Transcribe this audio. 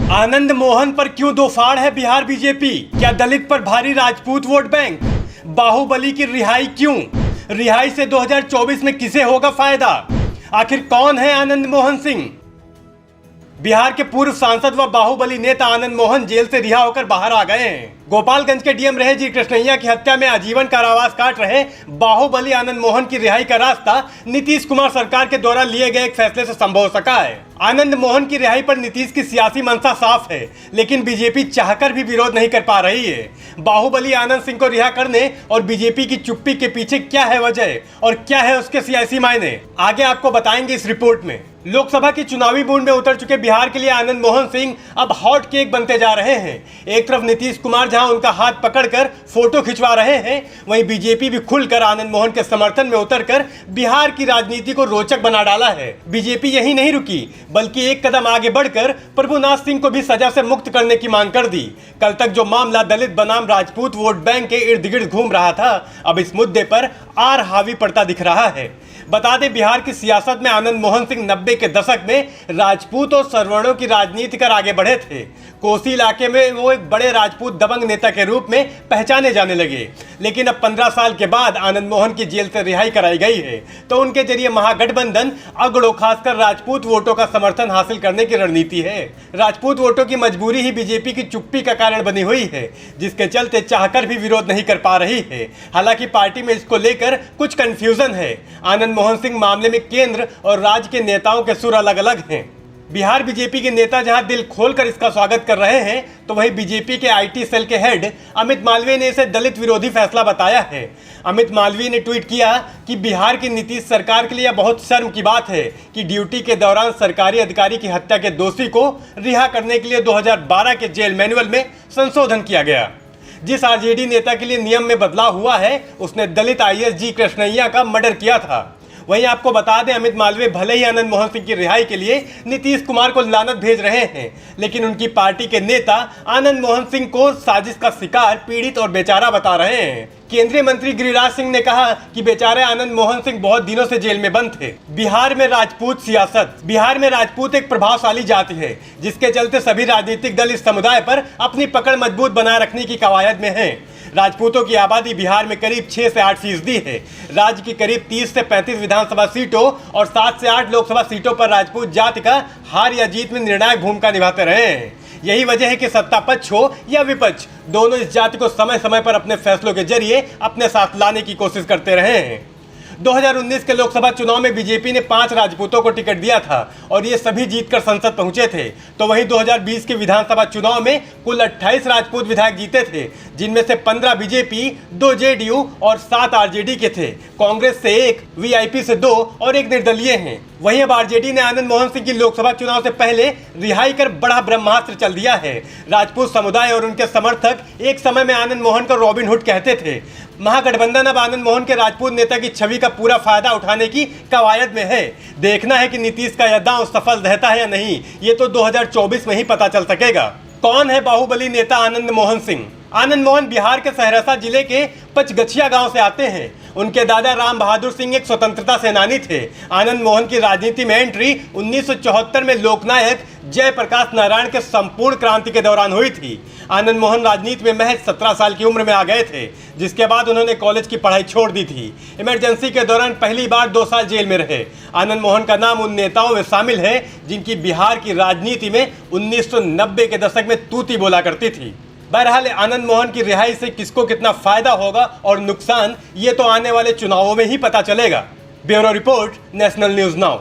आनंद मोहन पर क्यों दो फाड़ है बिहार बीजेपी? क्या दलित पर भारी राजपूत वोट बैंक? बाहुबली की रिहाई क्यों? रिहाई से 2024 में किसे होगा फायदा? आखिर कौन है आनंद मोहन सिंह? बिहार के पूर्व सांसद व बाहुबली नेता आनंद मोहन जेल से रिहा होकर बाहर आ गए हैं। गोपालगंज के डीएम रहे जी कृष्णैया की हत्या में आजीवन कारावास काट रहे बाहुबली आनंद मोहन की रिहाई का रास्ता नीतीश कुमार सरकार के द्वारा लिए गए एक फैसले से संभव हो सका है। आनंद मोहन की रिहाई पर नीतीश की सियासी मंशा साफ है, लेकिन बीजेपी चाहकर भी विरोध नहीं कर पा रही है। बाहुबली आनंद सिंह को रिहा करने और बीजेपी की चुप्पी के पीछे क्या है वजह और क्या है उसके सियासी मायने, आगे आपको बताएंगे इस रिपोर्ट में। लोकसभा की चुनावी बूंद में उतर चुके बिहार के लिए आनंद मोहन सिंह अब हॉट केक बनते जा रहे हैं। एक तरफ नीतीश कुमार जहां उनका हाथ पकड़कर फोटो खिंचवा रहे हैं, वहीं बीजेपी भी खुलकर आनंद मोहन के समर्थन में उतरकर बिहार की राजनीति को रोचक बना डाला है। बीजेपी यही नहीं रुकी, बल्कि एक कदम आगे बढ़कर प्रभुनाथ सिंह को भी सजा से मुक्त करने की मांग कर दी। कल तक जो मामला दलित बनाम राजपूत वोट बैंक के इर्द गिर्द घूम रहा था, अब इस मुद्दे पर आर हावी पड़ता दिख रहा है। बता दें, बिहार की सियासत में आनंद मोहन सिंह 90 के दशक में राजपूत और सवर्णों की राजनीति कर आगे बढ़े थे। कोसी इलाके में वो एक बड़े राजपूत दबंग नेता के रूप में पहचाने जाने लगे। लेकिन अब 15 साल के बाद आनंद मोहन की जेल से रिहाई कराई गई है, तो उनके जरिए महागठबंधन अगड़ों खासकर राजपूत वोटों का समर्थन हासिल करने की रणनीति है। राजपूत वोटों की मजबूरी ही बीजेपी की चुप्पी का कारण बनी हुई है, जिसके चलते चाहकर भी विरोध नहीं कर पा रही है। हालांकि पार्टी में इसको लेकर कुछ कंफ्यूजन है। आनंद मोहन सिंह मामले में केंद्र और राज्य के नेताओं के सुर अलग अलग हैं। बिहार बीजेपी के नेता जहां दिल खोलकर इसका स्वागत कर रहे हैं, तो वहीं बीजेपी के आईटी सेल के हेड अमित मालवीय ने इसे दलित विरोधी फैसला बताया है। अमित मालवीय ने ट्वीट किया कि बिहार की नीतीश सरकार के लिए बहुत शर्म की बात है कि ड्यूटी के दौरान सरकारी अधिकारी की हत्या के दोषी को रिहा करने के लिए 2012 के जेल मैनुअल में संशोधन किया गया। जिस आरजेडी नेता के लिए नियम में बदलाव हुआ है, उसने दलित आईएएस जी कृष्णैया का मर्डर किया था। वहीं आपको बता दें, अमित मालवीय भले ही आनंद मोहन सिंह की रिहाई के लिए नीतीश कुमार को लानत भेज रहे हैं, लेकिन उनकी पार्टी के नेता आनंद मोहन सिंह को साजिश का शिकार, पीड़ित और बेचारा बता रहे हैं। केंद्रीय मंत्री गिरिराज सिंह ने कहा कि बेचारे आनंद मोहन सिंह बहुत दिनों से जेल में बंद थे। बिहार में राजपूत सियासत। बिहार में राजपूत एक प्रभावशाली जाति है, जिसके चलते सभी राजनीतिक दल इस समुदाय पर अपनी पकड़ मजबूत बनाए रखने की कवायद में हैं। राजपूतों की आबादी बिहार में करीब 6 से 8% है। राज्य की करीब 30 से 35 विधानसभा सीटों और 7 से 8 लोकसभा सीटों पर राजपूत जाति का हार या जीत में निर्णायक भूमिका निभाते रहे हैं। यही वजह है कि सत्ता पक्ष हो या विपक्ष, दोनों इस जाति को समय समय पर अपने फैसलों के जरिए अपने साथ लाने की कोशिश करते रहे हैं। 2019 के लोकसभा चुनाव में बीजेपी ने 5 राजपूतों को टिकट दिया था और ये सभी जीतकर संसद पहुंचे थे। तो वहीं 2020 के विधानसभा चुनाव में कुल 28 राजपूत विधायक जीते थे, जिनमें से 15 बीजेपी, 2 जेडीयू और 7 आरजेडी के थे। कांग्रेस से 1, वीआईपी से 2 और 1 निर्दलीय हैं। वहीं अब आरजेडी ने आनंद मोहन सिंह की लोकसभा चुनाव से पहले रिहाई कर बड़ा ब्रह्मास्त्र चल दिया है। राजपूत समुदाय और उनके समर्थक एक समय में आनंद मोहन को रॉबिन हुड कहते थे। महागठबंधन अब आनंद मोहन के राजपूत नेता की छवि का पूरा फायदा उठाने की कवायद में है। देखना है कि नीतीश का यह दांव सफल रहता है या नहीं, ये तो 2024 में ही पता चल सकेगा। कौन है बाहुबली नेता आनंद मोहन सिंह? आनंद मोहन बिहार के सहरसा जिले के पचगछिया गांव से आते हैं। उनके दादा राम बहादुर सिंह एक स्वतंत्रता सेनानी थे। आनंद मोहन की राजनीति में एंट्री 1974 में लोकनायक जयप्रकाश नारायण के संपूर्ण क्रांति के दौरान हुई थी। आनंद मोहन राजनीति में महज 17 साल की उम्र में आ गए थे, जिसके बाद उन्होंने कॉलेज की पढ़ाई छोड़ दी थी। इमरजेंसी के दौरान पहली बार 2 साल जेल में रहे। आनंद मोहन का नाम उन नेताओं में शामिल है जिनकी बिहार की राजनीति में 1990 के दशक में तूती बोला करती थी। बहरहाल आनंद मोहन की रिहाई से किसको कितना फायदा होगा और नुकसान, ये तो आने वाले चुनावों में ही पता चलेगा। Bureau report, national news now.